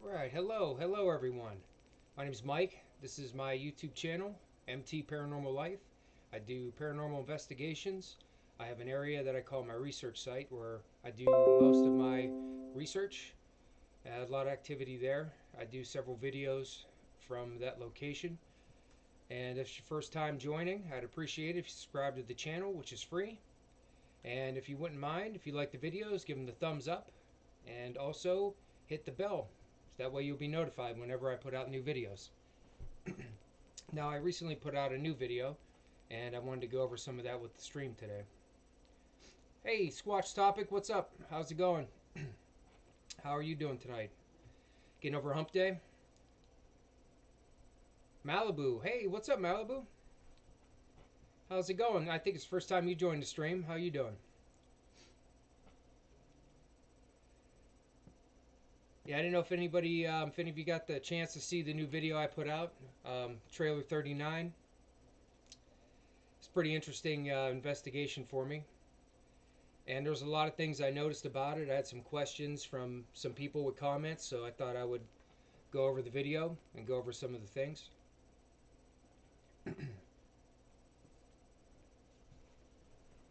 Alright, hello everyone. My name is Mike. This is my YouTube channel, MT Paranormal Life. I do paranormal investigations. I have an area that I call my research site where I do most of my research. I have a lot of activity there. I do several videos from that location. And if it's your first time joining, I'd appreciate it if you subscribe to the channel, which is free. And if you wouldn't mind, if you like the videos, give them the thumbs up. And also hit the bell. That way you'll be notified whenever I put out new videos. Now, I recently put out a new video, and I wanted to go over some of that with the stream today. Hey, Squatch Topic, what's up? How's it going? How are you doing tonight? Getting over Hump Day? Malibu, hey, what's up, Malibu? How's it going? I think it's the first time you joined the stream. How you doing? Yeah, I didn't know if anybody, if any of you got the chance to see the new video I put out, trailer 39. It's a pretty interesting investigation for me. And there's a lot of things I noticed about it. I had some questions from some people with comments, so I thought I would go over the video and go over some of the things.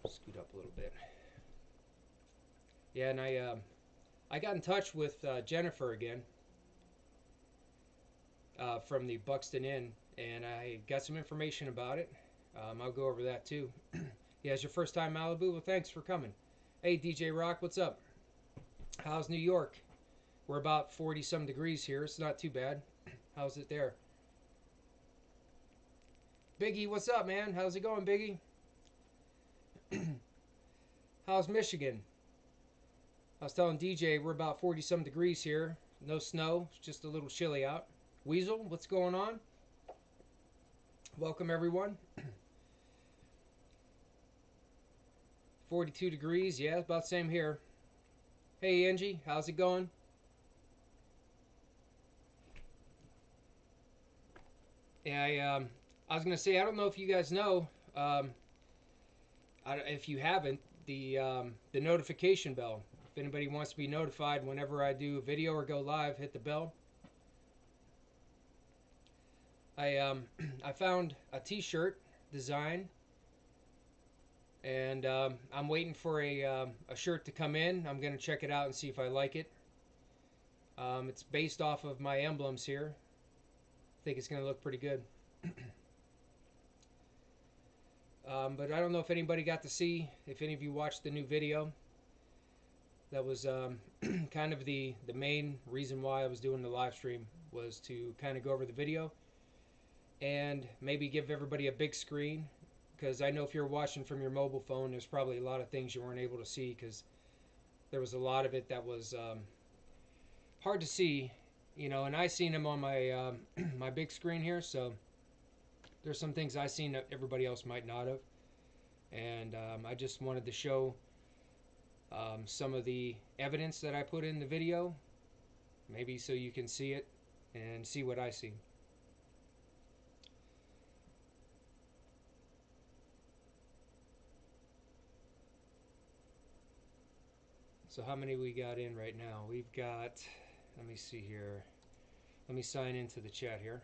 Scoot up a little bit. Yeah, and I got in touch with Jennifer again from the Buxton Inn, and I got some information about it. I'll go over that too. Yeah, it's your first time Malibu? Well, thanks for coming. Hey, DJ Rock, what's up? How's New York? We're about 40-some degrees here. It's not too bad. How's it there? Biggie, what's up, man? How's it going, Biggie? How's Michigan? I was telling DJ we're about 40-some degrees here. No snow. It's just a little chilly out. Weasel, what's going on? Welcome, everyone. 42 degrees. Yeah, about the same here. Hey, Angie. How's it going? Yeah, I was going to say, I don't know if you guys know, if you haven't, the notification bell. If anybody wants to be notified whenever I do a video or go live, hit the bell. I found a t-shirt design, and I'm waiting for a shirt to come in. I'm going to check it out and see if I like it. It's based off of my emblems here. I think it's going to look pretty good. But I don't know if anybody got to see, if any of you watched the new video. That was kind of the main reason why I was doing the live stream, was to kind of go over the video and maybe give everybody a big screen, because I know if you're watching from your mobile phone, there's probably a lot of things you weren't able to see, because there was a lot of it that was hard to see, you know, and I seen them on my my big screen here, so there's some things I seen that everybody else might not have, and I just wanted to show some of the evidence that I put in the video, maybe so you can see it and see what I see. So how many we got in right now? We've got, let me see here. Let me sign into the chat here.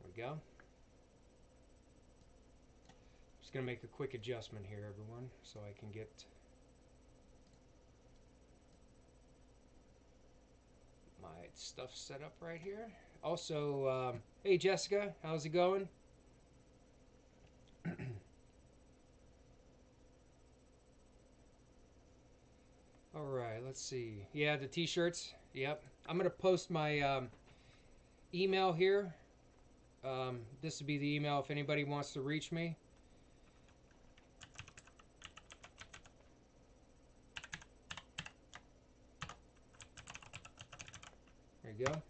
There we go. Just going to make a quick adjustment here, everyone, so I can get my stuff set up right here. Also, hey Jessica, how's it going? All right, let's see. Yeah, the t-shirts. Yep. I'm going to post my email here. This would be the email if anybody wants to reach me. There you go.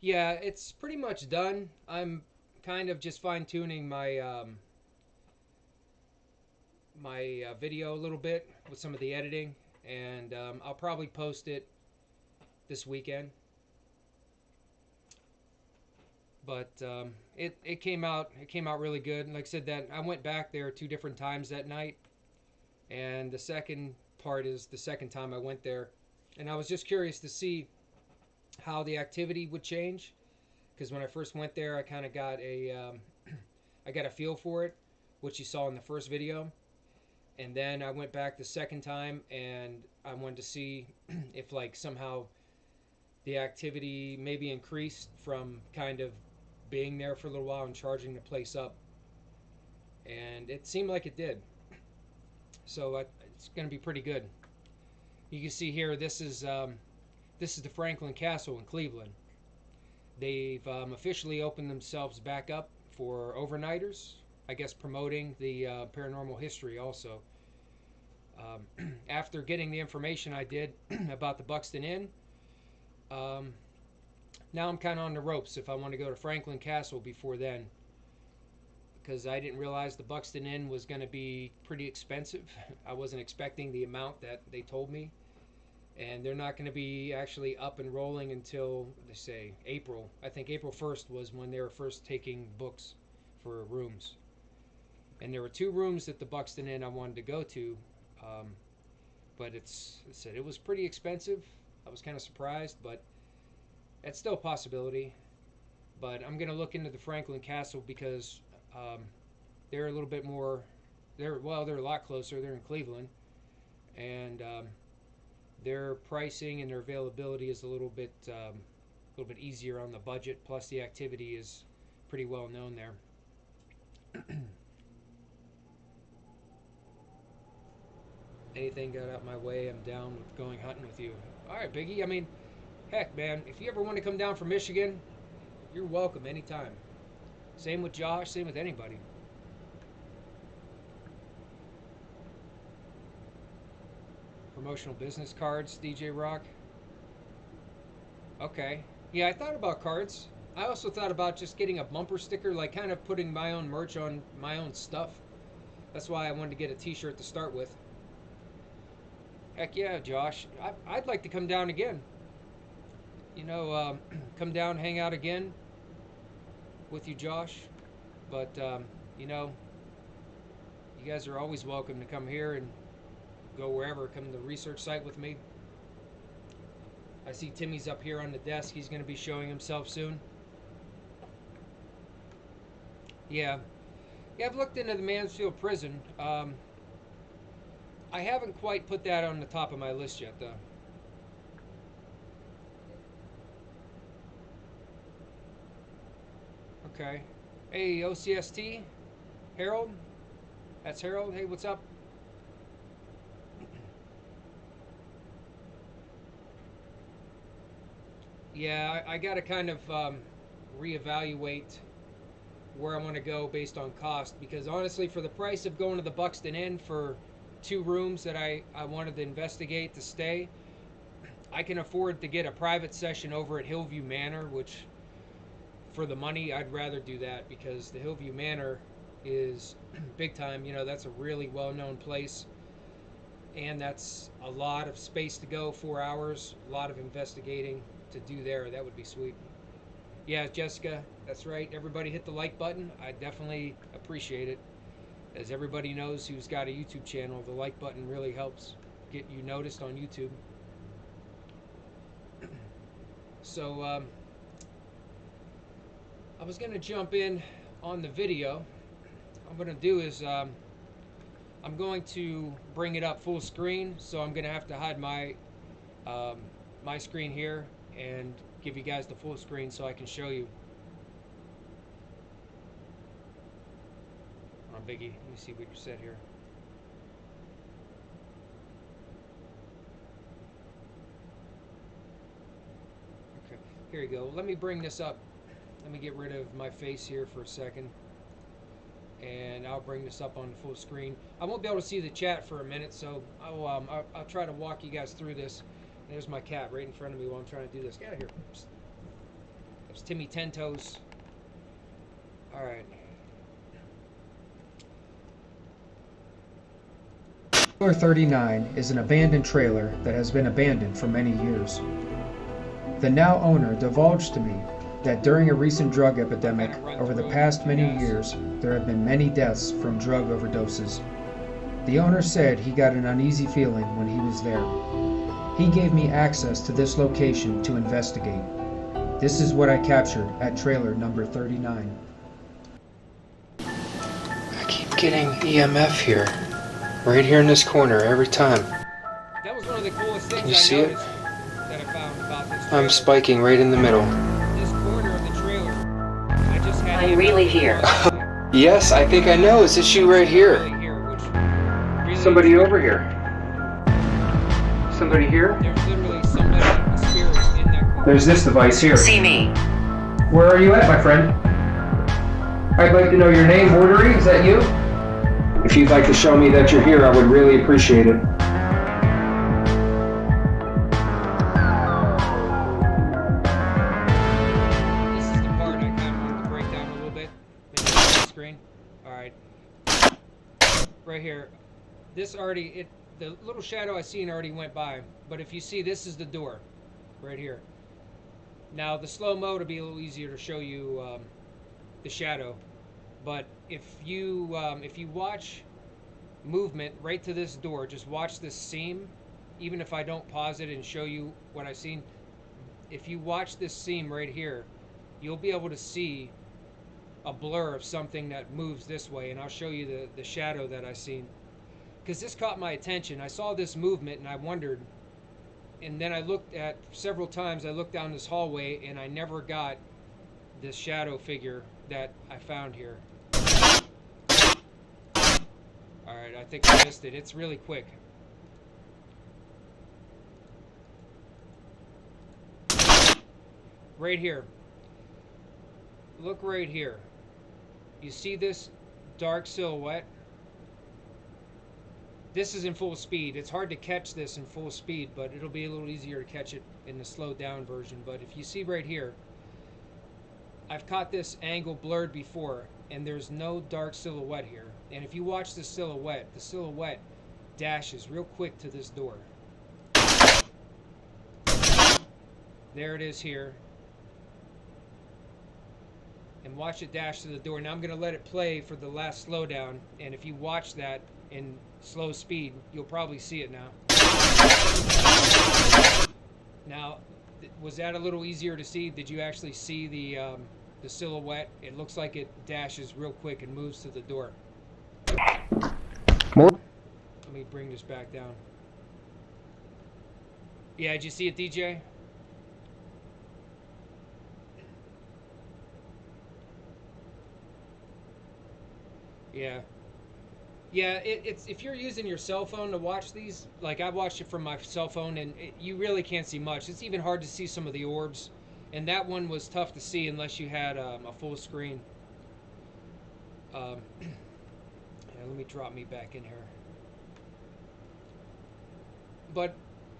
Yeah, it's pretty much done. I'm kind of just fine-tuning my video a little bit with some of the editing, and I'll probably post it this weekend. But it came out really good. And like I said, that I went back there 2 different times that night, and the second part is the second time I went there, and I was just curious to see how the activity would change, because when I first went there, I kind of got a I got a feel for it, which you saw in the first video, and then I went back the second time, and I wanted to see if like somehow the activity maybe increased from kind of being there for a little while and charging the place up, and it seemed like it did. So it's going to be pretty good. You can see here, this is the Franklin Castle in Cleveland. They've officially opened themselves back up for overnighters, I guess promoting the paranormal history also. After getting the information I did about the Buxton Inn, now I'm kind of on the ropes if I want to go to Franklin Castle before then, because I didn't realize the Buxton Inn was going to be pretty expensive. I wasn't expecting the amount that they told me, and they're not going to be actually up and rolling until, they say, April. I think April 1st was when they were first taking books for rooms. And there were 2 rooms at the Buxton Inn I wanted to go to, but it was pretty expensive. I was kind of surprised, but that's still a possibility. But I'm going to look into the Franklin Castle because they're a little bit more, they're a lot closer. They're in Cleveland, and their pricing and their availability is a little bit easier on the budget. Plus, the activity is pretty well known there. Anything got out my way, I'm down with going hunting with you. All right, Biggie. I mean, heck, man, if you ever want to come down from Michigan, you're welcome anytime. Same with Josh, same with anybody. Promotional business cards, DJ Rock. Okay. Yeah, I thought about cards. I also thought about just getting a bumper sticker, like kind of putting my own merch on my own stuff. That's why I wanted to get a t-shirt to start with. Heck yeah, Josh. I'd like to come down again. You know, come down, hang out again with you, Josh. But, you know, you guys are always welcome to come here and go wherever. Come to the research site with me. I see Timmy's up here on the desk. He's going to be showing himself soon. Yeah. Yeah, I've looked into the Mansfield prison. I haven't quite put that on the top of my list yet, though. Okay. Hey, OCST? Harold? That's Harold. Hey, what's up? Yeah, I got to kind of reevaluate where I want to go based on cost, because honestly, for the price of going to the Buxton Inn for 2 rooms that I wanted to investigate to stay, I can afford to get a private session over at Hillview Manor, which for the money I'd rather do that, because the Hillview Manor is big time. You know, that's a really well-known place, and that's a lot of space to go, 4 hours, a lot of investigating to do there. That would be sweet. Yeah, Jessica, that's right. Everybody hit the like button. I definitely appreciate it. As everybody knows who's got a YouTube channel, the like button really helps get you noticed on YouTube. So, I was going to jump in on the video. What I'm going to do is I'm going to bring it up full screen, so I'm going to have to hide my my screen here and give you guys the full screen so I can show you. Hold on, Biggie, let me see what you said here. Okay, here you go. Let me bring this up. Let me get rid of my face here for a second, and I'll bring this up on the full screen. I won't be able to see the chat for a minute, so I'll try to walk you guys through this. There's my cat right in front of me while I'm trying to do this. Get out of here. That's Timmy Ten Toes. All right. Trailer 39 is an abandoned trailer that has been abandoned for many years. The now owner divulged to me that during a recent drug epidemic over the past many years, there have been many deaths from drug overdoses. The owner said he got an uneasy feeling when he was there. He gave me access to this location to investigate. This is what I captured at trailer number 39. I keep getting EMF here. Right here in this corner every time. That was one of the coolest things. Can you see it? That I found about this trailer. I'm spiking right in the middle. This corner of the trailer. I just had I'm really here. Yes, I think I know. It's this you right here. Really somebody over here. Somebody here? There's literally somebody, a spirit in that corner. There's this device here. See me. Where are you at, my friend? I'd like to know your name, Mordery. Is that you? If you'd like to show me that you're here, I would really appreciate it. This is the part I kind of wanted to break down a little bit. Maybe on the screen. Alright. Right here. This already, the little shadow I seen already went by. But if you see, this is the door. Right here. Now, the slow-mo to be a little easier to show you the shadow. But if you watch movement right to this door, just watch this seam, even if I don't pause it and show you what I've seen, if you watch this seam right here, you'll be able to see a blur of something that moves this way, and I'll show you the shadow that I seen. Because this caught my attention. I saw this movement and I wondered, and then I looked at, several times I looked down this hallway and I never got this shadow figure that I found here. Alright, I think I missed it. It's really quick. Right here. Look right here. You see this dark silhouette? This is in full speed. It's hard to catch this in full speed, but it'll be a little easier to catch it in the slowed down version. But if you see right here, I've caught this angle blurred before, and there's no dark silhouette here. And if you watch the silhouette dashes real quick to this door. There it is here. And watch it dash to the door. Now I'm going to let it play for the last slowdown, and if you watch that in slow speed, you'll probably see it now. Now, was that a little easier to see? Did you actually see the silhouette? It looks like it dashes real quick and moves to the door. More? Let me bring this back down. Yeah, did you see it, DJ? Yeah. Yeah, it's if you're using your cell phone to watch these, like I watched it from my cell phone, and you really can't see much. It's even hard to see some of the orbs, and that one was tough to see unless you had a full screen. Yeah, let me drop me back in here. But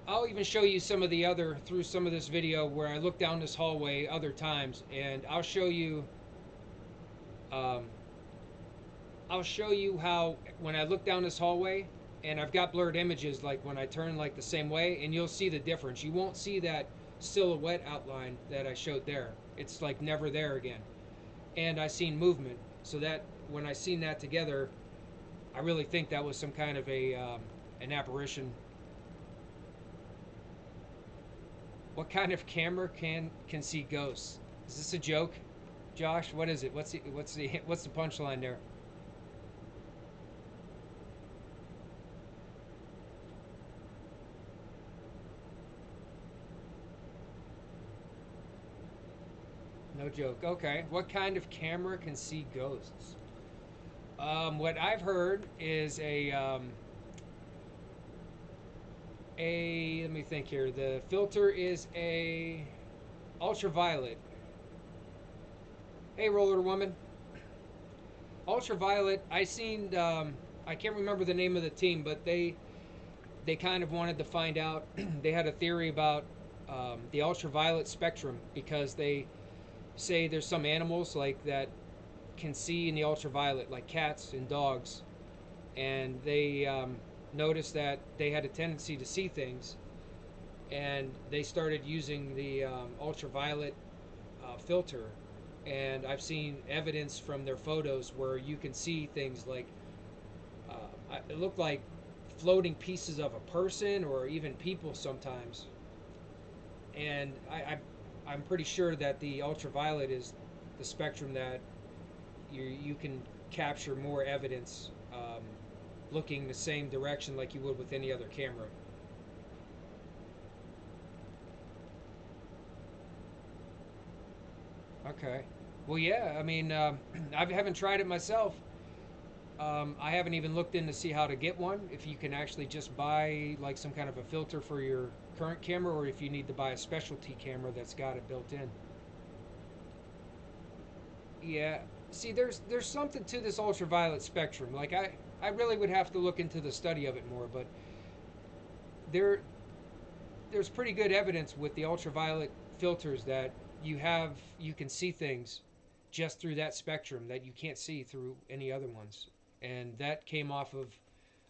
I'll even show you some of the other, through some of this video, where I look down this hallway other times, and I'll show you how when I look down this hallway, and I've got blurred images like when I turn like the same way, and you'll see the difference. You won't see that silhouette outline that I showed there. It's like never there again. And I seen movement, so that when I seen that together, I really think that was some kind of an apparition. What kind of camera can see ghosts? Is this a joke, Josh? What is it? What's the punchline there? No joke. Okay. What kind of camera can see ghosts? What I've heard is let me think here. The filter is a ultraviolet. Hey, Roller Woman. Ultraviolet. I can't remember the name of the team, but they kind of wanted to find out. They had a theory about the ultraviolet spectrum, because they say there's some animals like that can see in the ultraviolet, like cats and dogs, and they noticed that they had a tendency to see things, and they started using the ultraviolet filter, and I've seen evidence from their photos where you can see things like it looked like floating pieces of a person or even people sometimes. And I'm pretty sure that the ultraviolet is the spectrum that you can capture more evidence looking the same direction like you would with any other camera. Okay. Well, yeah. I mean, I haven't tried it myself. I haven't even looked in to see how to get one. If you can actually just buy like some kind of a filter for your current camera, or if you need to buy a specialty camera that's got it built in. Yeah. See, there's something to this ultraviolet spectrum. Like I really would have to look into the study of it more, but there there's pretty good evidence with the ultraviolet filters that you can see things just through that spectrum that you can't see through any other ones. And that came off of,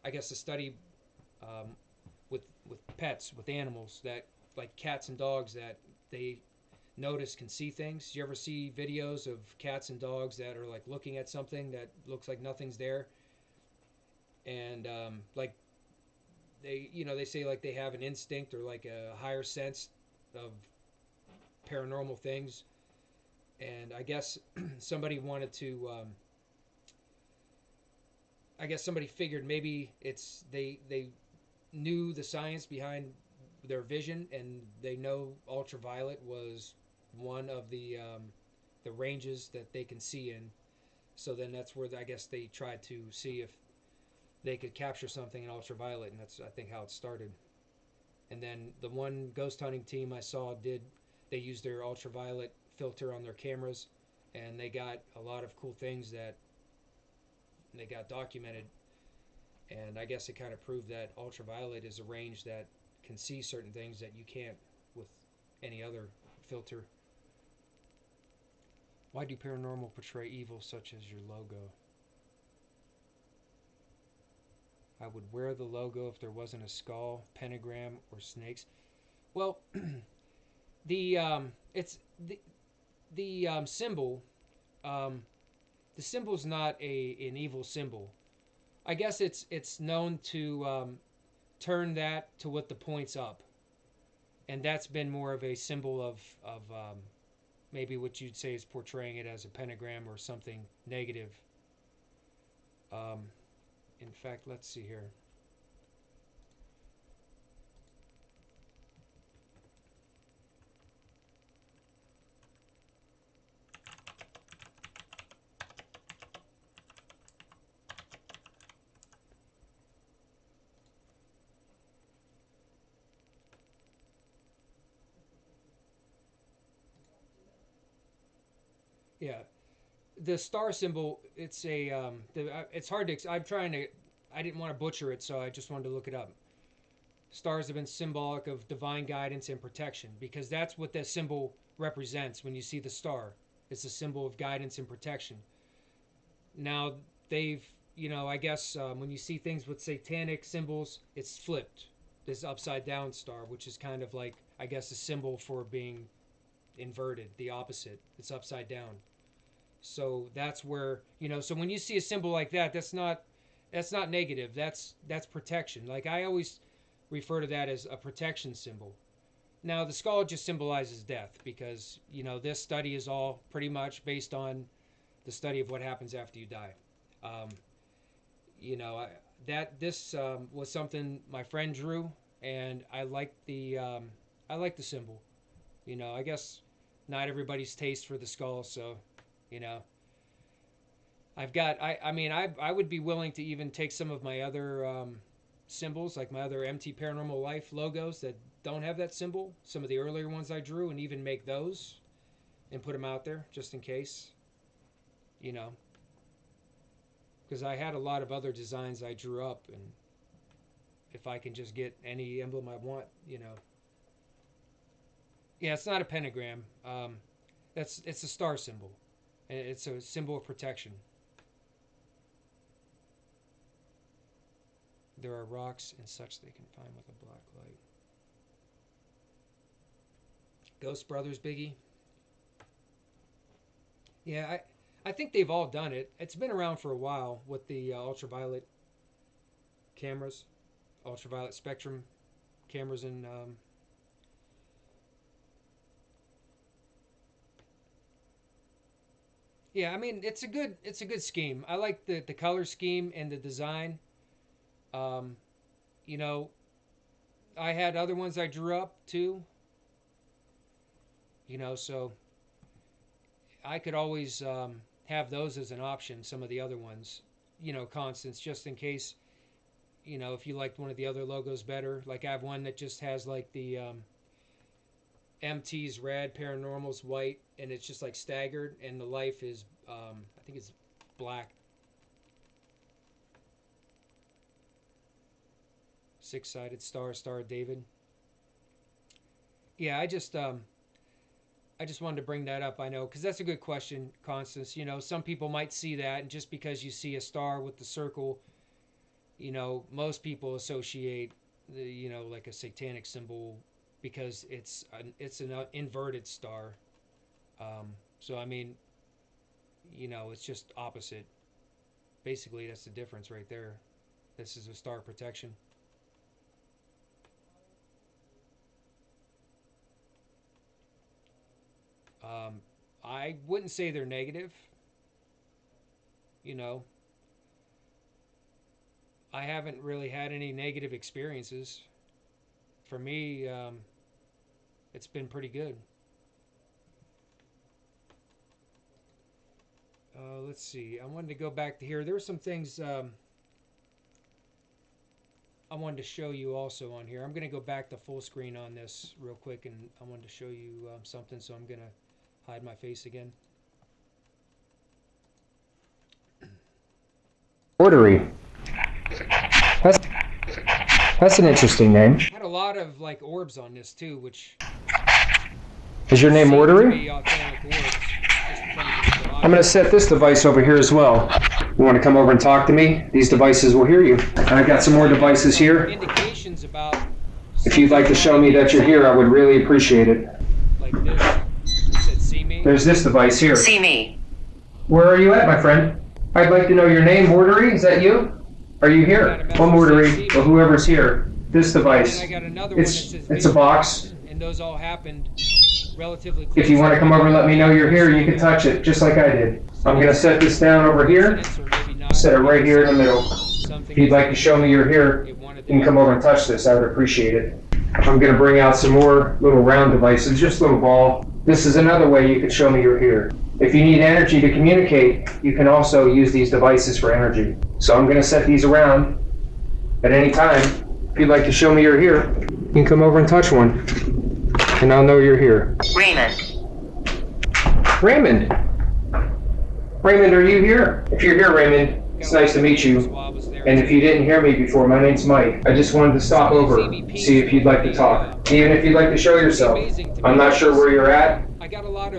I guess, a study um, with pets, with animals that like cats and dogs that they notice can see things. You ever see videos of cats and dogs that are like looking at something that looks like nothing's there, and like they say like they have an instinct or like a higher sense of paranormal things. And I guess somebody wanted to. I guess somebody figured maybe it's they knew the science behind their vision, and they know ultraviolet was one of the ranges that they can see in. So then that's where I guess they tried to see if they could capture something in ultraviolet, and that's I think how it started. And then the one ghost hunting team I saw did they used their ultraviolet filter on their cameras, and they got a lot of cool things that they got documented. And I guess it kind of proved that ultraviolet is a range that can see certain things that you can't with any other filter. Why do paranormal portray evil such as your logo? I would wear the logo if there wasn't a skull, pentagram, or snakes. Well, it's the symbol. Um, the symbol's not an evil symbol. I guess it's known to turn that to what the points up, and that's been more of a symbol of maybe what you'd say is portraying it as a pentagram or something negative. Um, in fact, let's see here. Yeah, the star symbol. It's hard to. I'm trying to. I didn't want to butcher it, so I just wanted to look it up. Stars have been symbolic of divine guidance and protection because that's what that symbol represents when you see the star. It's a symbol of guidance and protection. Now, I guess when you see things with satanic symbols, it's flipped. This upside down star, which is kind of like, I guess, a symbol for being inverted, the opposite. It's upside down. So that's where, so when you see a symbol like that, that's not negative. That's protection. Like I always refer to that as a protection symbol. Now the skull just symbolizes death because this study is all pretty much based on the study of what happens after you die. Um, you know I, that this was something my friend drew, and I like the symbol. I guess not everybody's taste for the skull, so you know I mean I would be willing to even take some of my other symbols, like my other MT Paranormal Life logos that don't have that symbol, some of the earlier ones I drew, and even make those and put them out there just in case, you know, because I had a lot of other designs I drew up, and if I can just get any emblem I want, yeah, it's not a pentagram. It's a star symbol, and it's a symbol of protection. There are rocks and such they can find with a black light. Ghost Brothers, Biggie. Yeah, I think they've all done it. It's been around for a while with the ultraviolet cameras, ultraviolet spectrum cameras, and yeah, I mean it's a good scheme. I like the color scheme and the design. Um, you know, I had other ones I drew up too. So I could always have those as an option. Some of the other ones, constants, just in case. If you liked one of the other logos better, like I have one that just has like the MT's red, paranormal's white, and it's just like staggered, and the life is I think it's black. Six-sided star, Star of David. Yeah, I just wanted to bring that up. I know because that's a good question, Constance. Some people might see that, and just because you see a star with the circle, most people associate like a satanic symbol because it's an inverted star. So I mean, it's just opposite. Basically, that's the difference right there. This is a star protection. Um, I wouldn't say they're negative. You know, I haven't really had any negative experiences. For me, it's been pretty good. Let's see. I wanted to go back to here. There were some things I wanted to show you also on here. I'm going to go back to full screen on this real quick, and I wanted to show you something, so I'm going to hide my face again. Ordery. That's, that's an interesting name. I had a lot of like orbs on this too, which Is your name seem to Ordery? be authentic orbs. I'm going to set this device over here as well. You want to come over and talk to me? These devices will hear you. And I've got some more devices here. Indications about. If you'd like to show me that you're here, I would really appreciate it. Like this. It said, "See me." There's this device here. See me. Where are you at, my friend? I'd like to know your name, Mordery. Is that you? Are you here? Well, Mordery, or whoever's here. This device. And I got another one that It's says it's a box. and those all happened relatively close. If you want to come over and let me know you're here, you can touch it, just like I did. I'm going to set this down over here. Set it right here in the middle. If you'd like to show me you're here, you can come over and touch this. I would appreciate it. I'm going to bring out some more little round devices, just a little ball. This is another way you can show me you're here. If you need energy to communicate, you can also use these devices for energy. So I'm going to set these around at any time. If you'd like to show me you're here, you can come over and touch one, and I'll know you're here. Raymond. Raymond! Raymond, are you here? If you're here, Raymond, it's nice to meet you. And if you didn't hear me before, my name's Mike. I just wanted to stop over, see if you'd like to talk. Even if you'd like to show yourself. I'm not sure where you're at.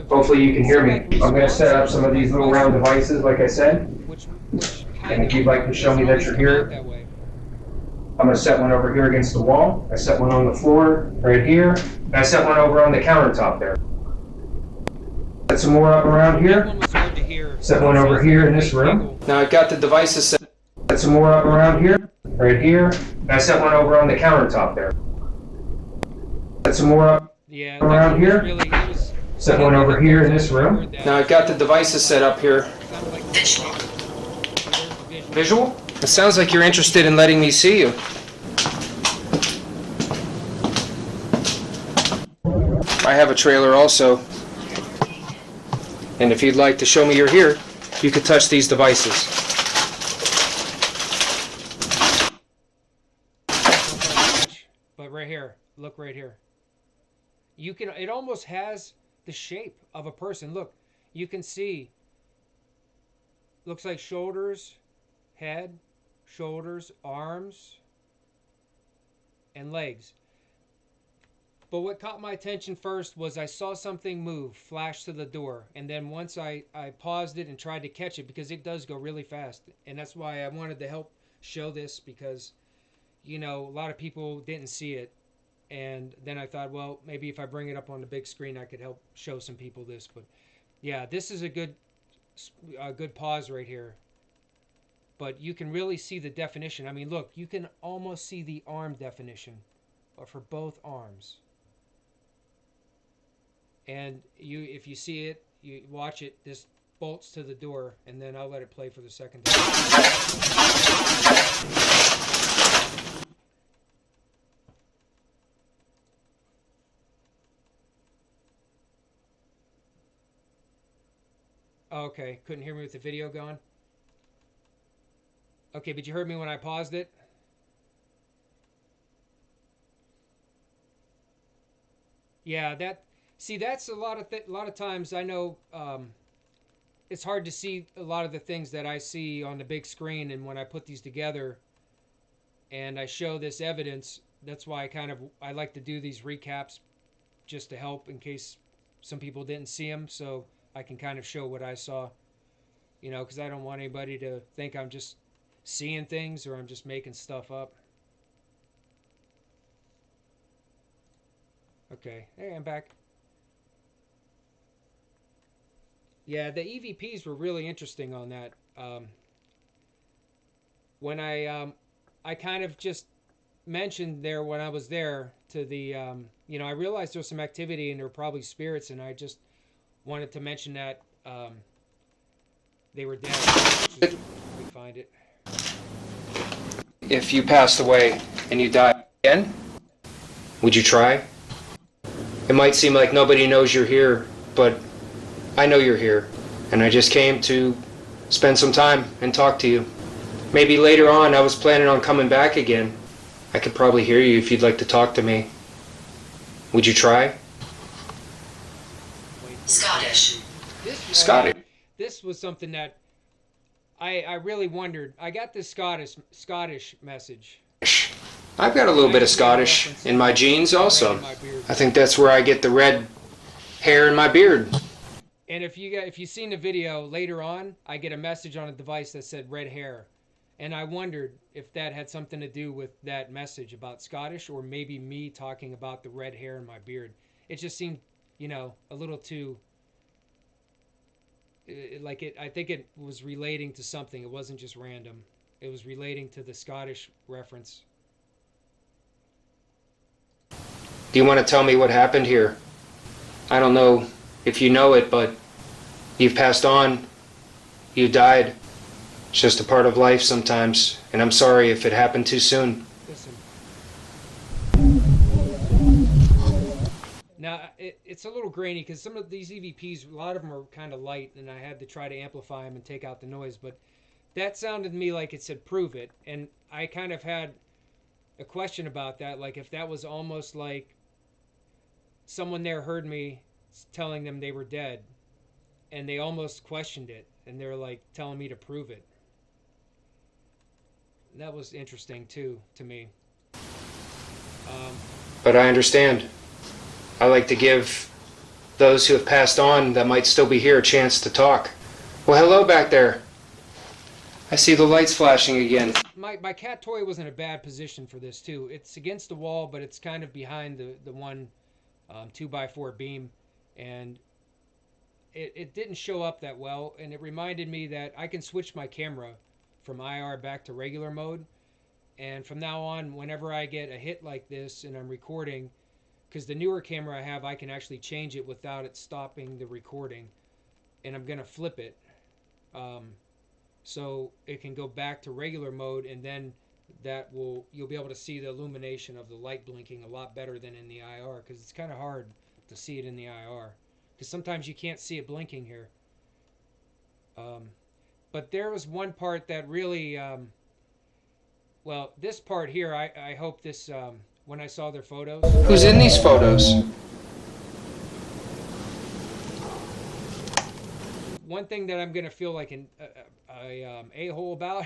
Hopefully you can hear me. I'm going to set up some of these little round devices, like I said. And if you'd like to show me that you're here, I'm going to set one over here against the wall. I set one on the floor right here. And I set one over on the countertop there. Set some more up around here. Set one over here in this room. Now I've got the devices set. Set some more up around here, right here. And I set one over on the countertop there. Set some more up around here. Set one over here in this room. Now I've got the devices set up here. Visual. Visual? It sounds like you're interested in letting me see you. I have a trailer also. And if you'd like to show me you're here, you could touch these devices. But right here, look right here. It almost has the shape of a person. Look, you can see, looks like shoulders, head, shoulders, arms, and legs. But what caught my attention first was I saw something move, flash to the door. And then once I paused it and tried to catch it because it does go really fast. And that's why I wanted to help show this because, a lot of people didn't see it. And then I thought, well, maybe if I bring it up on the big screen, I could help show some people this. But yeah, this is a good a good pause right here. But you can really see the definition. I mean, look, you can almost see the arm definition for both arms. And if you see it, you watch it. This bolts to the door, and then I'll let it play for the second time. Oh, okay, couldn't hear me with the video going. Okay, but you heard me when I paused it. Yeah, that's a lot of times I know it's hard to see a lot of the things that I see on the big screen, and when I put these together and I show this evidence, that's why I like to do these recaps just to help in case some people didn't see them, so I can kind of show what I saw, because I don't want anybody to think I'm just seeing things or I'm just making stuff up. Okay, hey, I'm back. Yeah, the EVPs were really interesting on that. When I kind of just mentioned there when I was there to the I realized there was some activity and there were probably spirits, and I just wanted to mention that they were dead. Let me find it. If you passed away and you died again, would you try? It might seem like nobody knows you're here, but I know you're here, and I just came to spend some time and talk to you. Maybe later on I was planning on coming back again. I could probably hear you if you'd like to talk to me. Would you try? Scottish. Scottish. This was something that I really wondered. I got this Scottish message. I've got a little bit of Scottish in my genes also. I think that's where I get the red hair in my beard. And if you've seen the video later on, I get a message on a device that said red hair. And I wondered if that had something to do with that message about Scottish, or maybe me talking about the red hair in my beard. It just seemed, a little too like it. I think it was relating to something. It wasn't just random. It was relating to the Scottish reference. Do you want to tell me what happened here? I don't know if you know it, but you've passed on. You died. It's just a part of life sometimes, and I'm sorry if it happened too soon. Listen. Now, it's a little grainy because some of these EVPs, a lot of them are kind of light, and I had to try to amplify them and take out the noise, but that sounded to me like it said prove it, and I kind of had a question about that, like if that was almost like someone there heard me telling them they were dead, and they almost questioned it, and they're like telling me to prove it. That was interesting too to me. But I understand. I like to give those who have passed on that might still be here a chance to talk. Well, hello back there. I see the lights flashing again. My cat toy was in a bad position for this too. It's against the wall, but it's kind of behind the one 2x4 beam, and it didn't show up that well, and it reminded me that I can switch my camera from IR back to regular mode, and from now on, whenever I get a hit like this and I'm recording, because the newer camera I have, I can actually change it without it stopping the recording, and I'm gonna flip it so it can go back to regular mode, and then you'll be able to see the illumination of the light blinking a lot better than in the IR, because it's kind of hard to see it in the IR because sometimes you can't see it blinking here. But there was one part that really well, this part here, I hope this when I saw their photos. Who's in these photos? One thing that I'm gonna feel like an a-hole about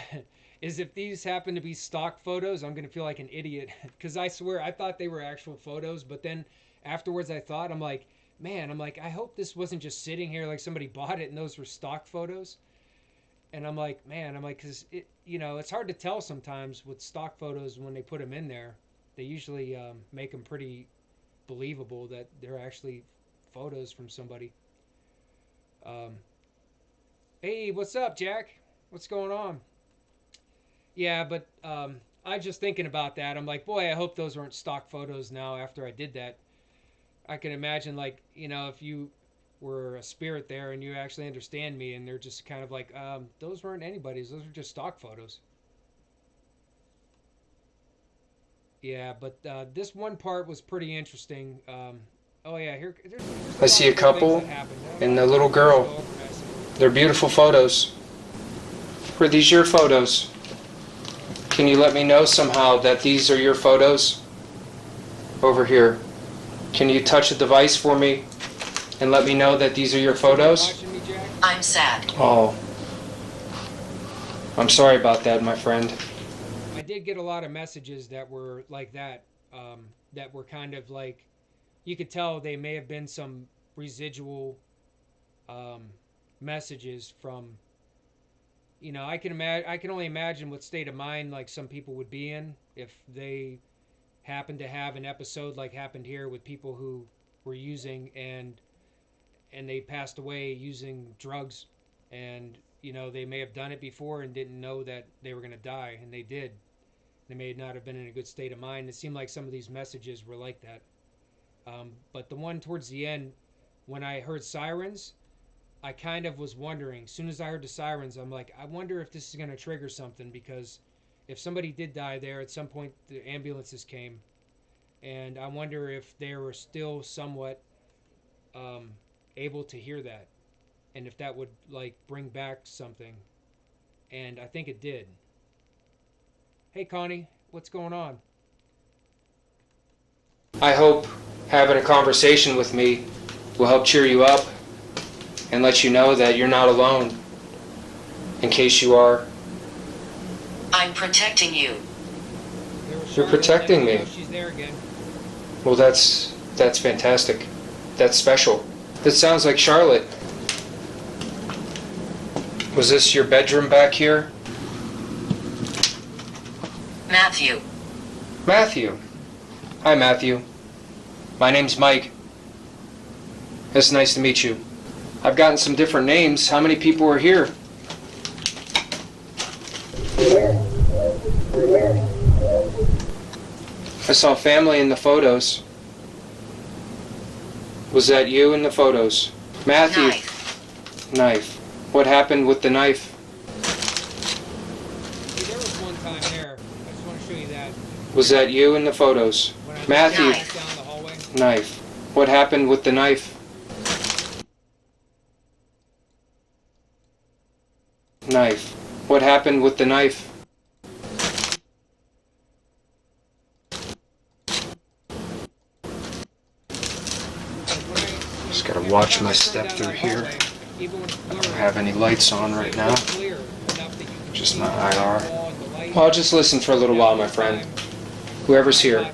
is if these happen to be stock photos, I'm gonna feel like an idiot because I swear I thought they were actual photos, but then afterwards I thought, I'm like, man, I hope this wasn't just sitting here like somebody bought it and those were stock photos. And I'm like, because it's hard to tell sometimes with stock photos when they put them in there. They usually make them pretty believable that they're actually photos from somebody. Hey, what's up, Jack? What's going on? Yeah, but I was just thinking about that. I'm like, boy, I hope those weren't stock photos now after I did that. I can imagine, like, if you were a spirit there and you actually understand me and they're just kind of like, those weren't anybody's, those are just stock photos. Yeah, but this one part was pretty interesting. Oh, yeah, there's a I lot see of a cool things that couple happened. and the I'm little not going to girl. go over that some more. They're beautiful photos. Were these your photos? Can you let me know somehow that these are your photos? Over here. Can you touch the device for me and let me know that these are your You still photos? watching me, Jack? I'm sad. Oh, I'm sorry about that, my friend. I did get a lot of messages that were like that, that were kind of like you could tell they may have been some residual um, messages from. I can only imagine what state of mind like some people would be in if they happened to have an episode like happened here with people who were using and they passed away using drugs, and they may have done it before and didn't know that they were going to die, and they did. They may not have been in a good state of mind. It seemed like some of these messages were like that. But the one towards the end, when I heard sirens, I kind of was wondering. As soon as I heard the sirens, I'm like, I wonder if this is going to trigger something, because if somebody did die there, at some point the ambulances came, and I wonder if they were still somewhat um, able to hear that, and if that would like bring back something. And I think it did. Hey, Connie, what's going on? I hope having a conversation with me will help cheer you up and let you know that you're not alone, in case you are. I'm protecting you. You're protecting me. She's there again. Well, that's fantastic. That's special. That sounds like Charlotte. Was this your bedroom back here? Matthew. Matthew. Hi, Matthew. My name's Mike. It's nice to meet you. I've gotten some different names. How many people are here? I saw family in the photos. Was that you in the photos? Matthew. Knife. What happened with the knife? See, there was one time there. I just want to show you that. Was that you in the photos? When I Matthew. Knife. down the hallway. Knife. What happened with the knife? Knife. What happened with the knife? Just gotta watch my step through here. I don't have any lights on right now. Just my IR. Well, I'll just listen for a little while, my friend. Whoever's here.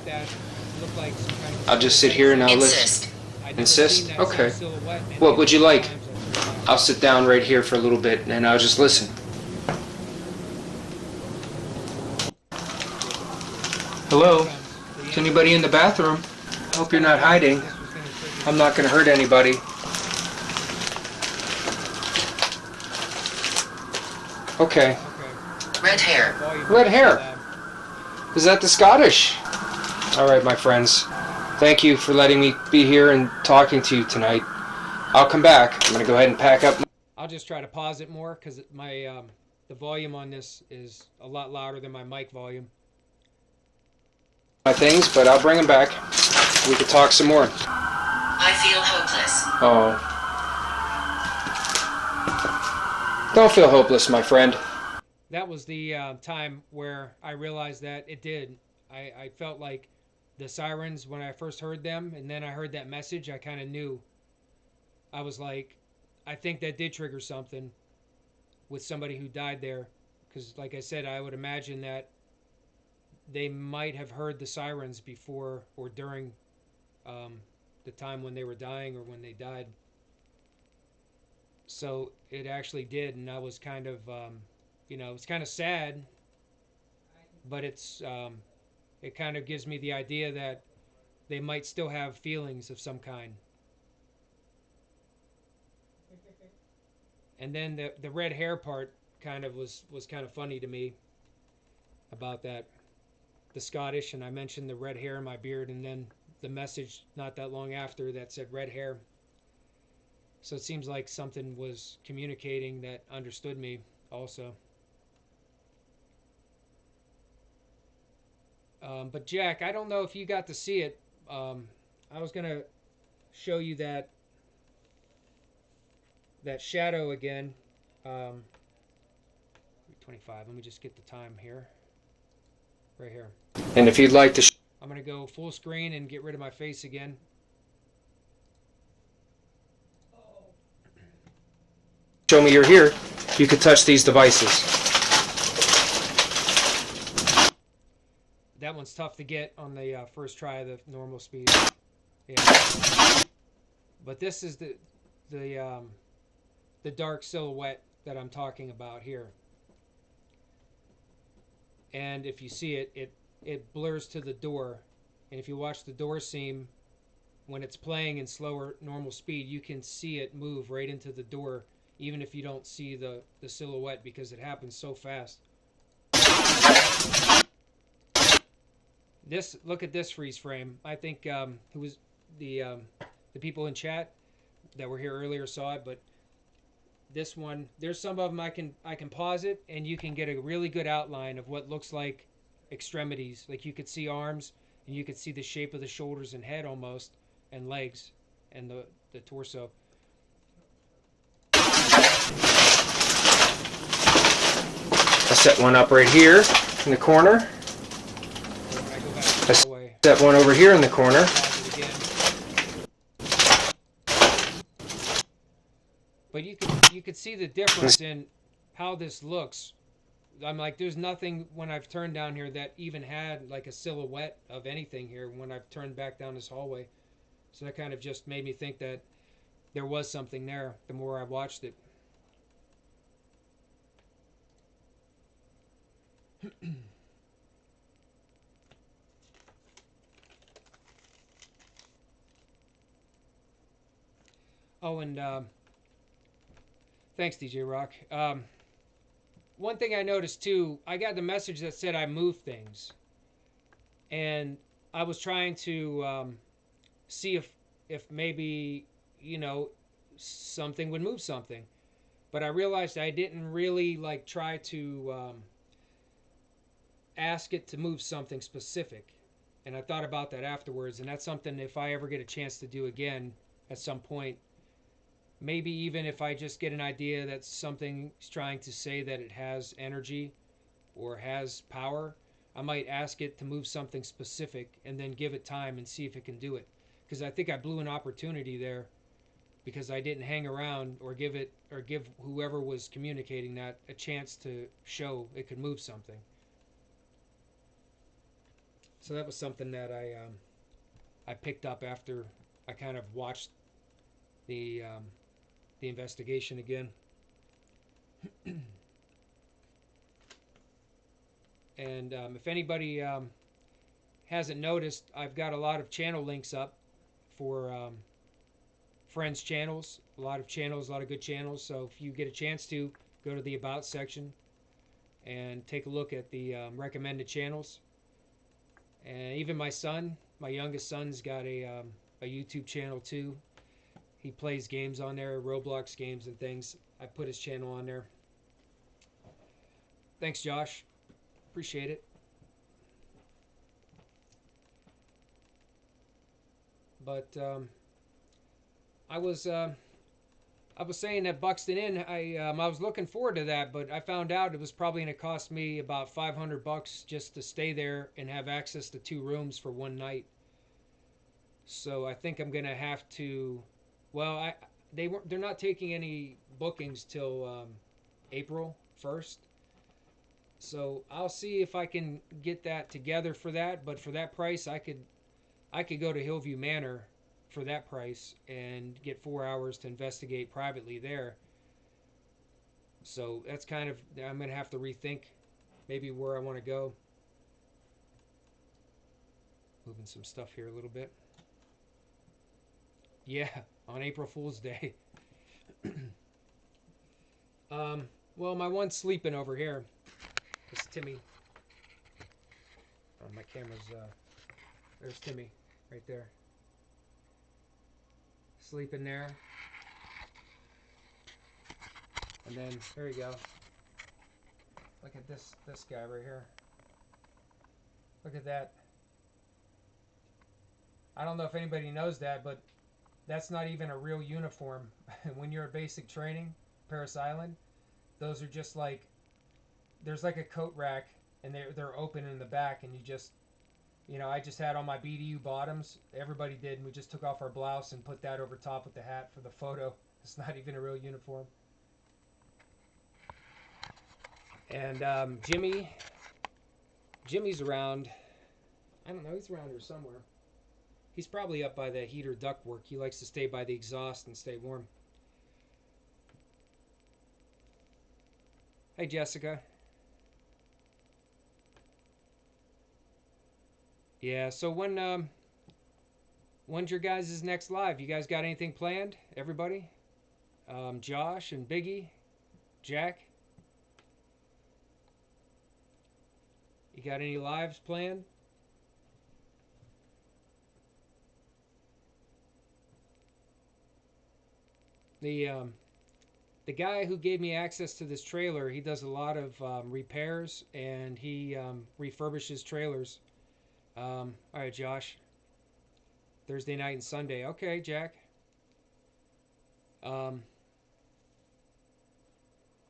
I'll just sit here and I'll listen. Insist. Insist? Okay. What would you like? I'll sit down right here for a little bit and I'll just listen. Hello? Is anybody in the bathroom? I hope you're not hiding. I'm not gonna hurt anybody. Okay. Red hair. Red hair. Is that the Scottish? Alright, my friends. Thank you for letting me be here and talking to you tonight. I'll come back. I'm gonna go ahead and pack up. I'll just try to pause it more because my the volume on this is a lot louder than my mic volume. My things, but I'll bring them back. We could talk some more. I feel hopeless. Oh. Don't feel hopeless, my friend. That was the time where I realized that it did. I felt like the sirens when I first heard them, and then I heard that message. I kind of knew. I was like, I think that did trigger something with somebody who died there, because, like I said, I would imagine that they might have heard the sirens before or during the time when they were dying or when they died. So it actually did, and I was kind of, it's kind of sad, but it kind of gives me the idea that they might still have feelings of some kind. And then the red hair part kind of was kind of funny to me about that, the Scottish, and I mentioned the red hair in my beard, and then the message not that long after that said red hair. So it seems like something was communicating that understood me also. But Jack, I don't know if you got to see it. I was gonna show you that shadow again. 25. Let me just get the time here. Right here. And if you'd like to I'm gonna go full screen and get rid of my face again. show me you're here, you could touch these devices. That one's tough to get on the first try of the normal speed. Yeah. But this is the dark silhouette that I'm talking about here. And if you see it, it blurs to the door. And if you watch the door seam, when it's playing in slower normal speed, you can see it move right into the door, even if you don't see the silhouette, because it happens so fast. Look at this freeze frame. I think who was the people in chat that were here earlier saw it, but this one, there's some of them I can pause it, and you can get a really good outline of what looks like extremities. Like you could see arms, and you could see the shape of the shoulders and head almost, and legs, and the torso. I set one up right here in the corner. I set one over here in the corner. But you could see the difference in how this looks. I'm like, there's nothing when I've turned down here that even had like a silhouette of anything here when I've turned back down this hallway. So that kind of just made me think that there was something there the more I watched it. Oh, and thanks, DJ Rock. One thing I noticed too, I got the message that said I moved things, and I was trying to see if maybe, you know, something would move something, but I realized I didn't really like try to ask it to move something specific, and I thought about that afterwards, and that's something if I ever get a chance to do again at some point. Maybe even if I just get an idea that something's trying to say that it has energy or has power, I might ask it to move something specific and then give it time and see if it can do it. Because I think I blew an opportunity there because I didn't hang around or give whoever was communicating that a chance to show it could move something. So that was something that I picked up after I kind of watched the investigation again. And if anybody hasn't noticed, I've got a lot of channel links up for friends' channels. A lot of good channels. So if you get a chance to, go to the About section and take a look at the recommended channels. And even my youngest son's got a YouTube channel too. He plays games on there, Roblox games and things. I put his channel on there. Thanks, Josh. Appreciate it. But I was saying that Buxton Inn. I was looking forward to that, but I found out it was probably going to cost me about $500 just to stay there and have access to 2 rooms for one night. So I think I'm going to have to. Well, they're not taking any bookings till April 1st. So I'll see if I can get that together for that. But for that price, I could go to Hillview Manor for that price and get 4 hours to investigate privately there. So that's kind of, I'm going to have to rethink maybe where I want to go. Moving some stuff here a little bit. Yeah, on April Fool's Day. Well, my one's sleeping over here. It's Timmy. Oh, my camera's, there's Timmy, right there. Sleeping there. And then, there you go. Look at this guy right here. Look at that. I don't know if anybody knows that, but that's not even a real uniform. When you're at basic training, Paris Island, those are just like, there's like a coat rack, and they're open in the back, and you just, you know, I just had on my BDU bottoms. Everybody did, and we just took off our blouse and put that over top with the hat for the photo. It's not even a real uniform. And Jimmy's around. I don't know, he's around here somewhere. He's probably up by the heater ductwork. He likes to stay by the exhaust and stay warm. Hey, Jessica. Yeah, so when's your guys' next live? You guys got anything planned? Everybody? Josh and Biggie? Jack? You got any lives planned? The guy who gave me access to this trailer, he does a lot of repairs, and he refurbishes trailers. All right, Josh. Thursday night and Sunday. Okay, Jack. Hold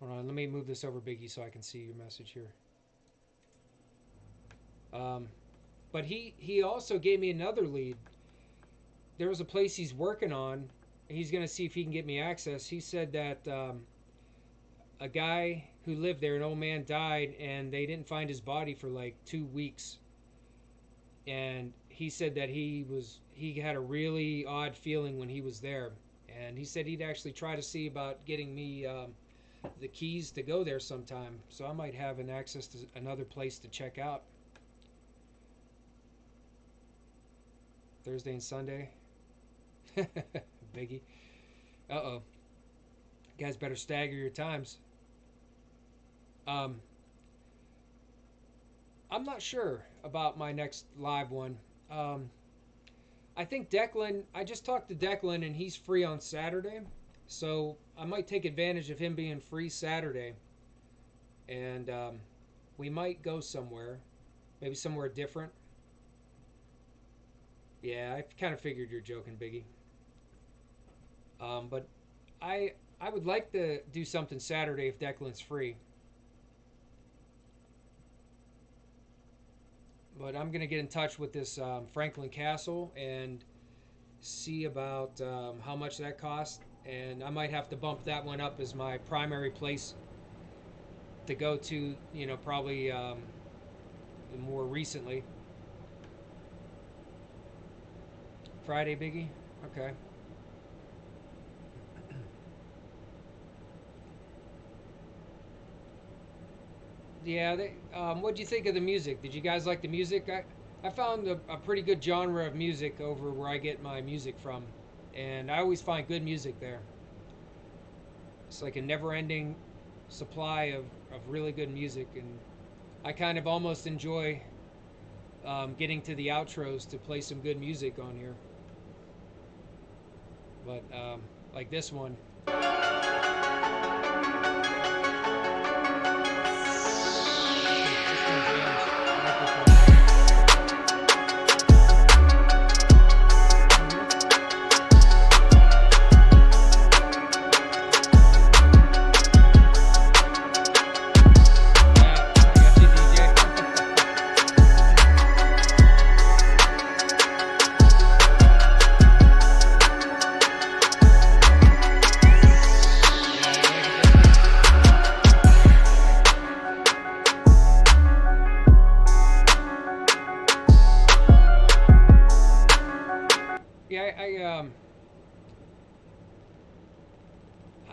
on, let me move this over, Biggie, so I can see your message here. But he also gave me another lead. There was a place he's working on. He's going to see if he can get me access. He said that a guy who lived there, an old man, died, and they didn't find his body for like 2 weeks. And he said that he had a really odd feeling when he was there. And he said he'd actually try to see about getting me the keys to go there sometime. So I might have an access to another place to check out. Thursday and Sunday. Biggie. Uh-oh. You guys better stagger your times. I'm not sure about my next live one. I think Declan, I just talked to Declan, and he's free on Saturday. So I might take advantage of him being free Saturday. And we might go somewhere. Maybe somewhere different. Yeah, I kind of figured you're joking, Biggie. But I would like to do something Saturday if Declan's free. But I'm going to get in touch with this Franklin Castle and see about how much that costs. And I might have to bump that one up as my primary place to go to, you know, probably more recently. Friday, Biggie? Okay. Yeah, what'd you think of the music? Did you guys like the music? I found a pretty good genre of music over where I get my music from. And I always find good music there. It's like a never-ending supply of really good music. And I kind of almost enjoy getting to the outros to play some good music on here. But like this one.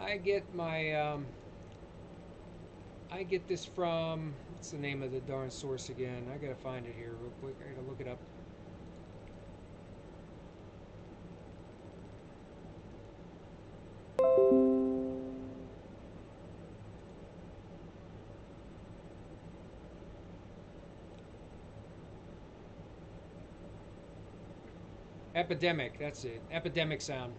I get my I get this from, what's the name of the darn source again? I gotta find it here real quick. I gotta look it up. Epidemic, that's it. Epidemic Sound.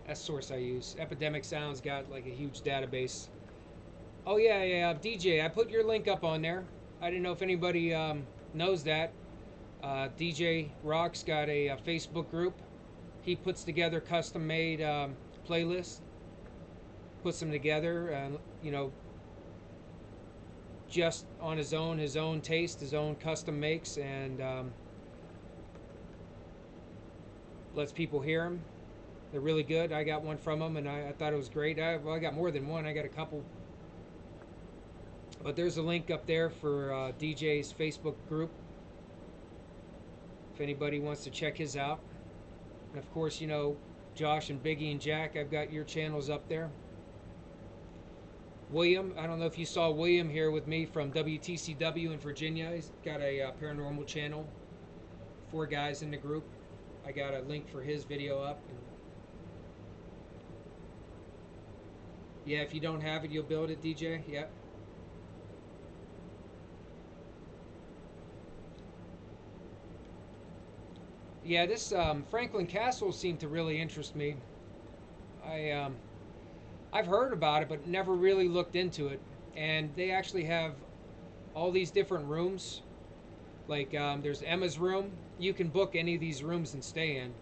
That's the source I use. Epidemic Sound's got like a huge database. Oh yeah, yeah, DJ. I put your link up on there. I didn't know if anybody knows that. DJ Rock's got a Facebook group. He puts together custom-made playlists. Puts them together, you know, just on his own taste, his own custom makes, and lets people hear them. They're really good. I got one from him, and I thought it was great. I got more than one. I got a couple. But there's a link up there for DJ's Facebook group if anybody wants to check his out. And of course, you know, Josh and Biggie and Jack, I've got your channels up there. William, I don't know if you saw William here with me from WTCW in Virginia. He's got a paranormal channel. 4 guys in the group. I got a link for his video up. And yeah, if you don't have it, you'll build it, DJ. Yep. Yeah, this Franklin Castle seemed to really interest me. I've heard about it, but never really looked into it. And they actually have all these different rooms. Like there's Emma's room. You can book any of these rooms and stay in.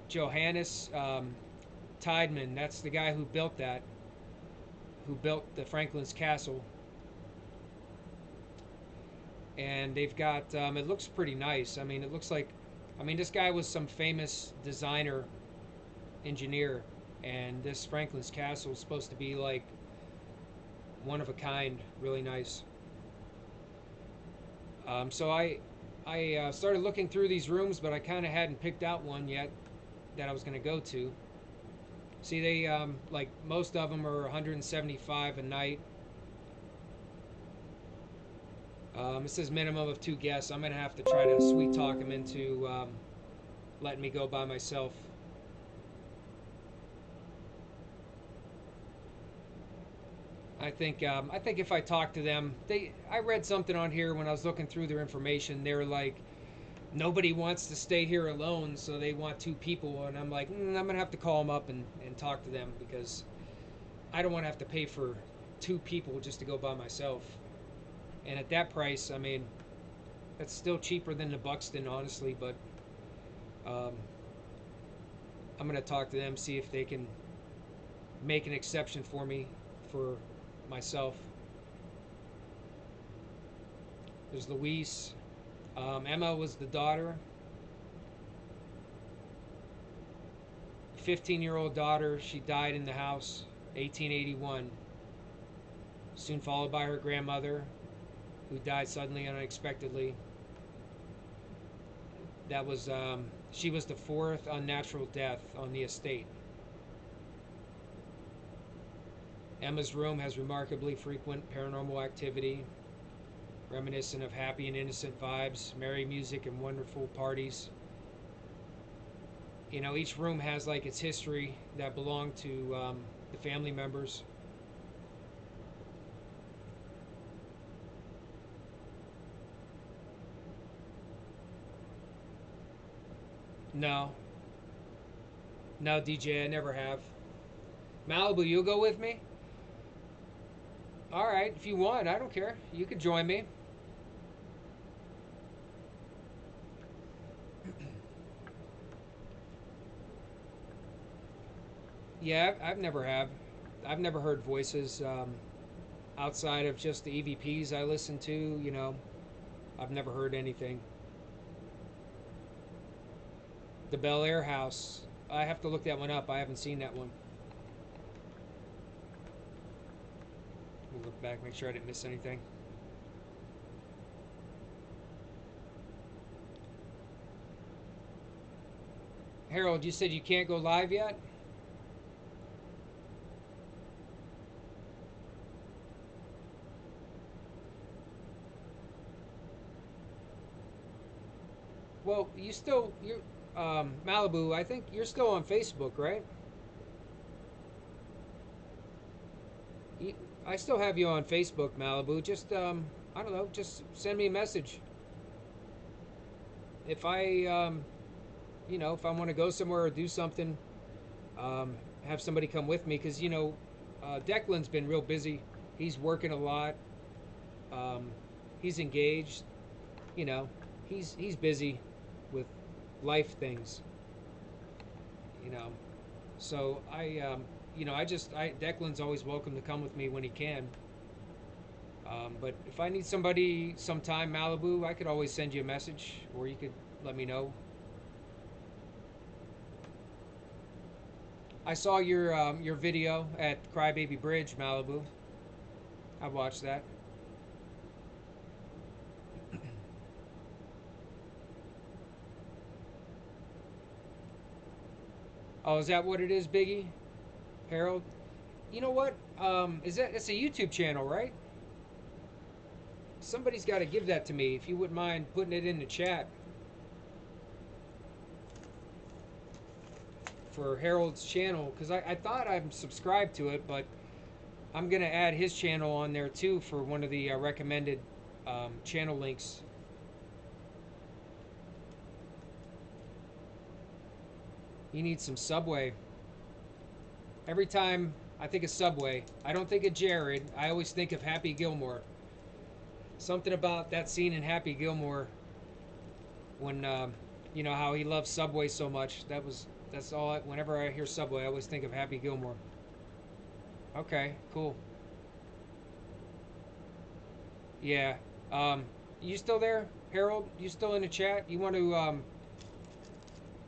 Johannes Tideman, that's the guy who built that. Who built the Franklin's Castle. And they've got it looks pretty nice. I mean, it looks like, I mean, this guy was some famous designer, engineer, and this Franklin's Castle is supposed to be like one of a kind, really nice. So I started looking through these rooms, but I kind of hadn't picked out one yet that I was going to go to. See, they like most of them are 175 a night. It says minimum of 2 guests. I'm going to have to try to sweet talk them into letting me go by myself. I think if I talk to them, I read something on here when I was looking through their information. They were like, nobody wants to stay here alone, so they want 2 people. And I'm like, I'm going to have to call them up and talk to them, because I don't want to have to pay for 2 people just to go by myself. And at that price, I mean, that's still cheaper than the Buxton, honestly. But I'm going to talk to them, see if they can make an exception for me, for myself. There's Louise. Emma was the daughter. 15-year-old daughter. She died in the house, 1881. Soon followed by her grandmother, who died suddenly and unexpectedly. That was, she was the 4th unnatural death on the estate. Emma's room has remarkably frequent paranormal activity, reminiscent of happy and innocent vibes, merry music, and wonderful parties. You know, each room has like its history that belonged to the family members. No. No, DJ, I never have. Malibu, you'll go with me? Alright, if you want, I don't care. You could join me. Yeah, I've never have. I've never heard voices outside of just the EVPs I listen to, you know. I've never heard anything. The Bel Air House. I have to look that one up. I haven't seen that one. We'll look back, make sure I didn't miss anything. Harold, you said you can't go live yet? Well, you're Malibu, I think you're still on Facebook, right? I still have you on Facebook, Malibu. Just I don't know, just send me a message. If I, if I want to go somewhere or do something, um, have somebody come with me because Declan's been real busy. He's working a lot. Um, he's engaged. You know, he's busy with life things. You know, so I Declan's always welcome to come with me when he can. But if I need somebody sometime Malibu, I could always send you a message, or you could let me know. I saw your video at Crybaby Bridge, Malibu. I watched that. Oh, is that what it is, Biggie? Harold? You know what? Is that it's a YouTube channel, right? Somebody's got to give that to me. If you wouldn't mind putting it in the chat for Harold's channel, because I thought I'm subscribed to it, but I'm gonna add his channel on there too for one of the recommended channel links. He needs some Subway. Every time I think of Subway, I don't think of Jared. I always think of Happy Gilmore. Something about that scene in Happy Gilmore when how he loves Subway so much. That's all. Whenever I hear Subway, I always think of Happy Gilmore. Okay, cool. Yeah. You still there, Harold? You still in the chat? You want to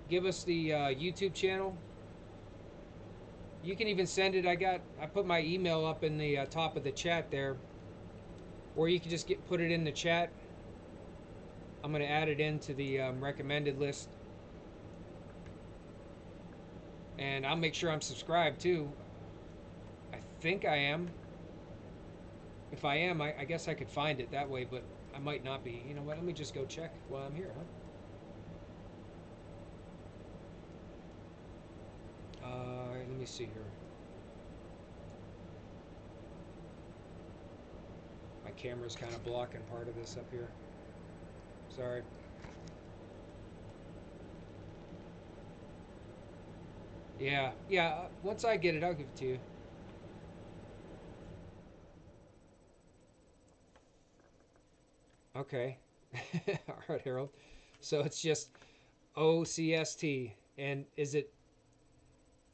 give us the YouTube channel? You can even send it. I put my email up in the top of the chat there, or you can just put it in the chat. I'm gonna add it into the recommended list, and I'll make sure I'm subscribed too. I think I am. If I am, I guess I could find it that way, but I might not be. You know what? Let me just go check while I'm here, huh? Let me see here. My camera's kind of blocking part of this up here. Sorry. Yeah, yeah. Once I get it, I'll give it to you. Okay. All right, Harold. So it's just OCST, and is it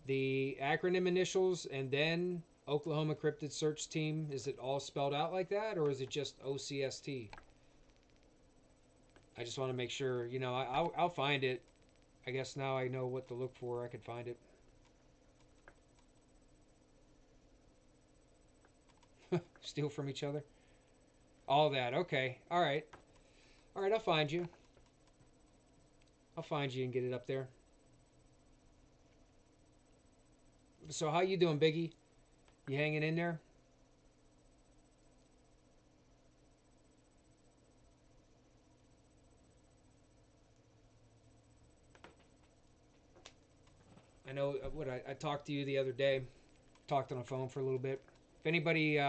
the acronym initials and then Oklahoma Cryptid Search Team? Is it all spelled out like that, or is it just OCST? I just want to make sure. I'll find it. I guess now I know what to look for. I could find it. Steal from each other. All that. Okay. All right. All right. I'll find you. I'll find you and get it up there. So how you doing, Biggie? You hanging in there? I know what I talked to you the other day. Talked on the phone for a little bit. If anybody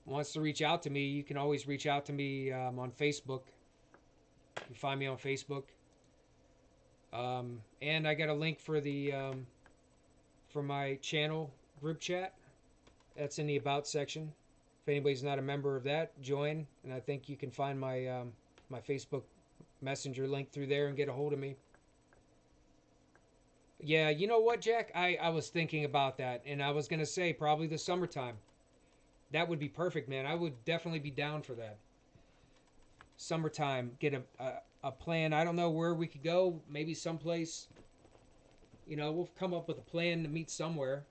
wants to reach out to me, you can always reach out to me on Facebook. You can find me on Facebook. And I got a link for my channel group chat. That's in the About section. If anybody's not a member of that, join. And I think you can find my Facebook Messenger link through there and get a hold of me. Yeah, you know what, Jack? I was thinking about that, and I was going to say probably the summertime. That would be perfect, man. I would definitely be down for that. Summertime, get a plan. I don't know where we could go. Maybe someplace. We'll come up with a plan to meet somewhere,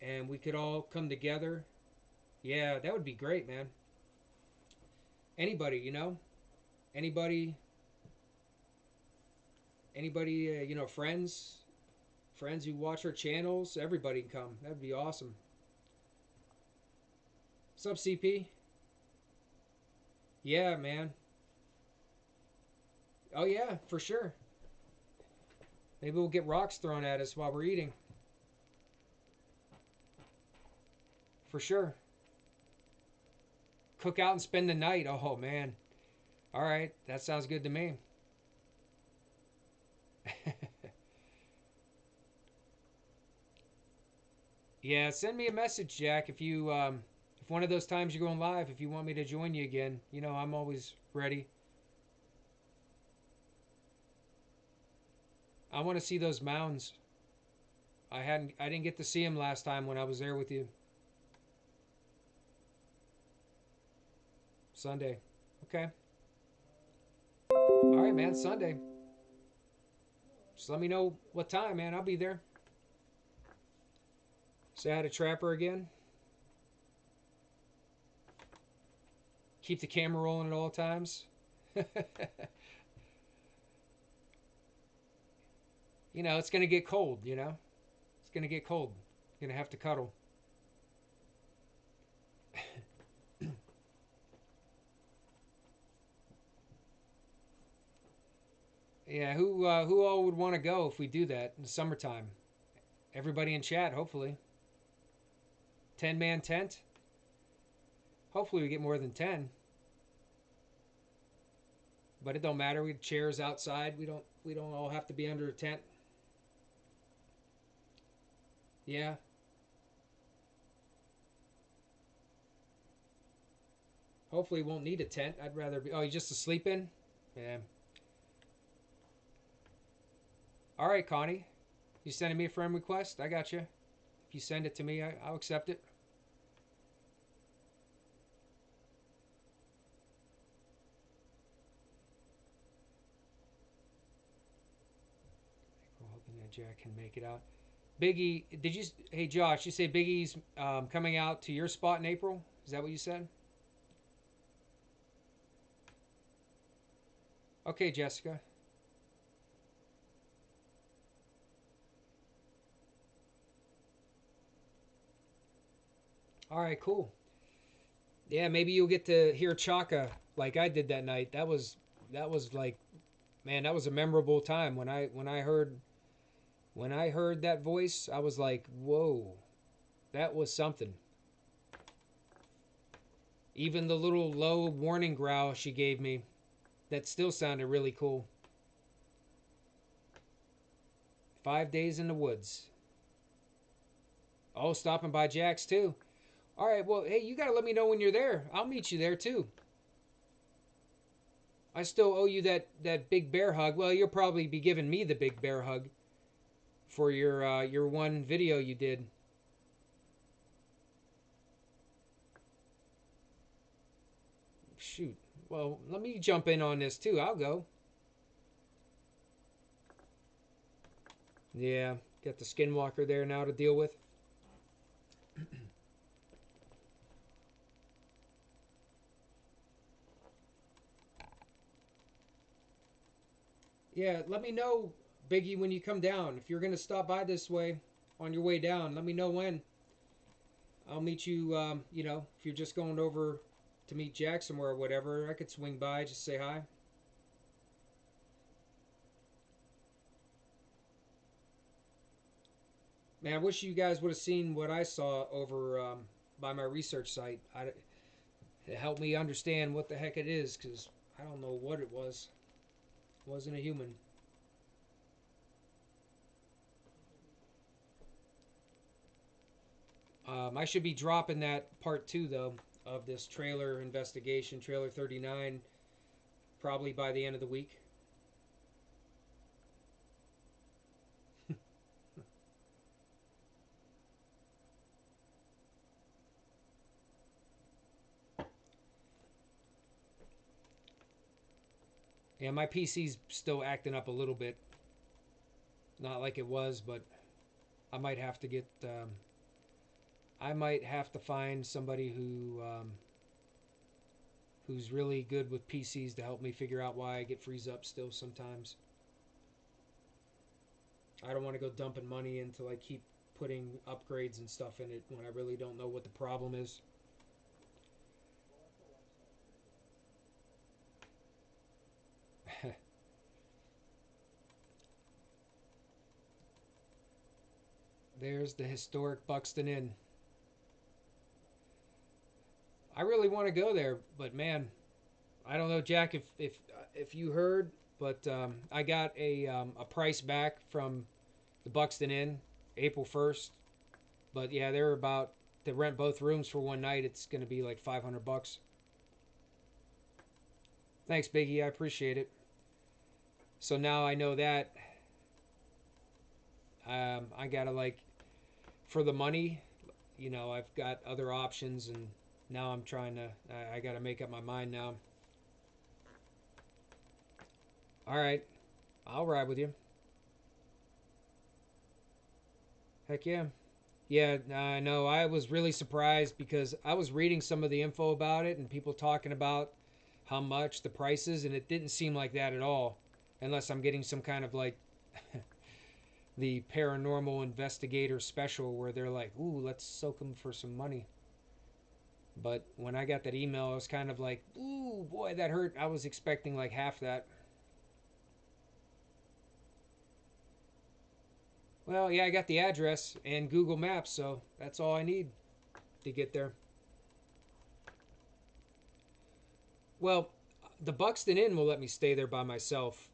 and we could all come together. Yeah, that would be great, man. Anybody, anybody, friends who watch our channels. Everybody can come. That'd be awesome. What's up, CP? Yeah, man. Oh yeah, for sure. Maybe we'll get rocks thrown at us while we're eating. For sure. cook out and spend the night. Oh man. All right, that sounds good to me. Yeah, send me a message, Jack, if one of those times you're going live, if you want me to join you again. You know, I'm always ready. I want to see those mounds. I didn't get to see them last time when I was there with you. Sunday. Okay. All right, man. Sunday. Just let me know what time, man. I'll be there. Say hi to Trapper again. Keep the camera rolling at all times. You know, it's going to get cold, you know? It's going to get cold. You're going to have to cuddle. Yeah, who all would want to go if we do that in the summertime? Everybody in chat, hopefully. 10-man tent? Hopefully we get more than 10. But it don't matter. We have chairs outside. We don't all have to be under a tent. Yeah. Hopefully we won't need a tent. I'd rather be. Oh, you just to sleep in? Yeah. All right, Connie. You sending me a friend request? I got you. If you send it to me, I'll accept it. We're hoping that Jack can make it out. Biggie, did you? Hey, Josh, you say Biggie's coming out to your spot in April? Is that what you said? Okay, Jessica. All right, cool. Yeah, maybe you'll get to hear Chaka like I did that night. That was like, man, that was a memorable time when I heard that voice. I was like, whoa, that was something. Even the little low warning growl she gave me, that still sounded really cool. 5 days in the woods. Oh, stopping by Jack's too. All right, well, hey, you gotta let me know when you're there. I'll meet you there too. I still owe you that big bear hug. Well, you'll probably be giving me the big bear hug for your one video you did. Shoot. Well, let me jump in on this too. I'll go. Yeah, got the skinwalker there now to deal with. Yeah, let me know, Biggie, when you come down. If you're gonna stop by this way on your way down, let me know when. I'll meet you. You know, if you're just going over to meet Jack somewhere or whatever, I could swing by, just say hi. Man, I wish you guys would have seen what I saw over by my research site. It helped me understand what the heck it is, because I don't know what it was. It wasn't a human. I should be dropping that part 2, though, of this trailer investigation, trailer 39, probably by the end of the week. Yeah, my PC's still acting up a little bit. Not like it was, but I might have to get. I might have to find somebody who's really good with PCs to help me figure out why I get freeze up still sometimes. I don't want to go dumping money into like keep putting upgrades and stuff in it when I really don't know what the problem is. There's the historic Buxton Inn. I really want to go there, but man, I don't know, Jack, if you heard, but I got a price back from the Buxton Inn, April 1st. But yeah, they're about to rent both rooms for one night. It's going to be like $500. Thanks, Biggie. I appreciate it. So now I know that I gotta like for the money. I've got other options, and now I'm trying to. I gotta make up my mind now. All right, I'll ride with you. Heck yeah. Yeah, I know. I was really surprised because I was reading some of the info about it and people talking about how much the prices, and it didn't seem like that at all, unless I'm getting some kind of like the paranormal investigator special where they're like, "Ooh, let's soak them for some money." But when I got that email, I was kind of like, "Ooh, boy, that hurt." I was expecting like half that. Well, yeah, I got the address and Google Maps, so that's all I need to get there. Well, the Buxton Inn will let me stay there by myself.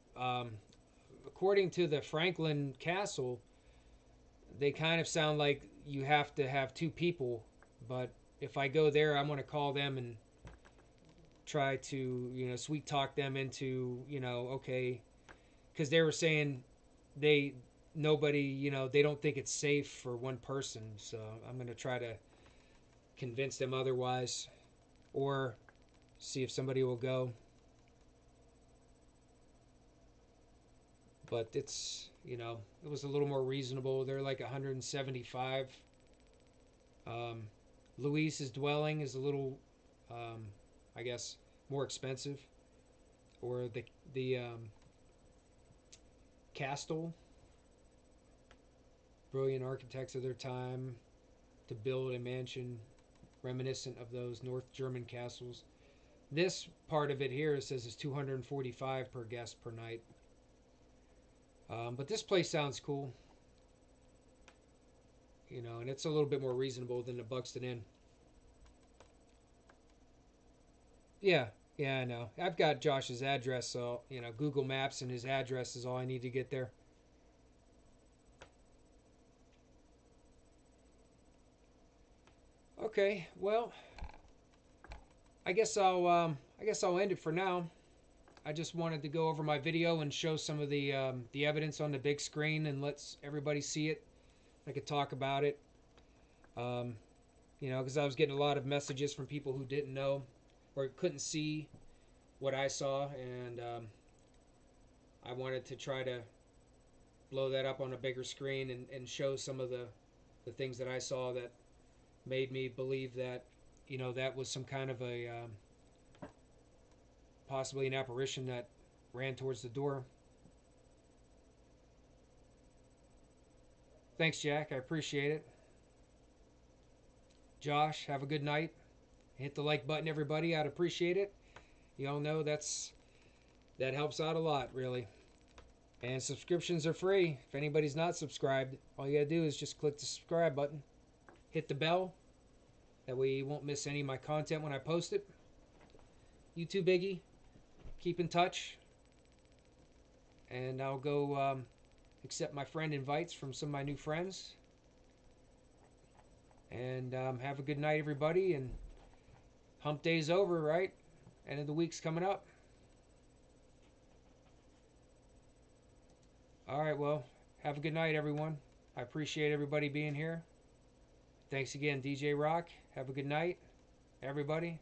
According to the Franklin Castle, they kind of sound like you have to have two people. But if I go there, I'm going to call them and try to, sweet talk them into, okay. Because they were saying they, nobody, they don't think it's safe for one person. So I'm going to try to convince them otherwise, or see if somebody will go. But it's, it was a little more reasonable. They're like 175. Um, Luis's dwelling is a little, um, I guess, more expensive. Or the Castle, brilliant architects of their time to build a mansion reminiscent of those North German castles. This part of it here, it says, is 245 per guest per night. But this place sounds cool, and it's a little bit more reasonable than the Buxton Inn. Yeah, yeah, I know. I've got Josh's address, so Google Maps and his address is all I need to get there. Okay, well, I guess I'll end it for now. I just wanted to go over my video and show some of the evidence on the big screen and let everybody see it. I could talk about it. Um, because I was getting a lot of messages from people who didn't know or couldn't see what I saw, and I wanted to try to blow that up on a bigger screen and show some of the things that I saw that made me believe that, that was some kind of a possibly an apparition that ran towards the door. Thanks, Jack. I appreciate it. Josh, have a good night. Hit the like button, everybody. I'd appreciate it. You all know that helps out a lot, really. And subscriptions are free. If anybody's not subscribed, all you gotta do is just click the subscribe button. Hit the bell. That way you won't miss any of my content when I post it. You too, Biggie. Keep in touch. And I'll go accept my friend invites from some of my new friends. And have a good night, everybody. And hump day's over, right? End of the week's coming up. All right, well, have a good night, everyone. I appreciate everybody being here. Thanks again, DJ Rock. Have a good night, everybody.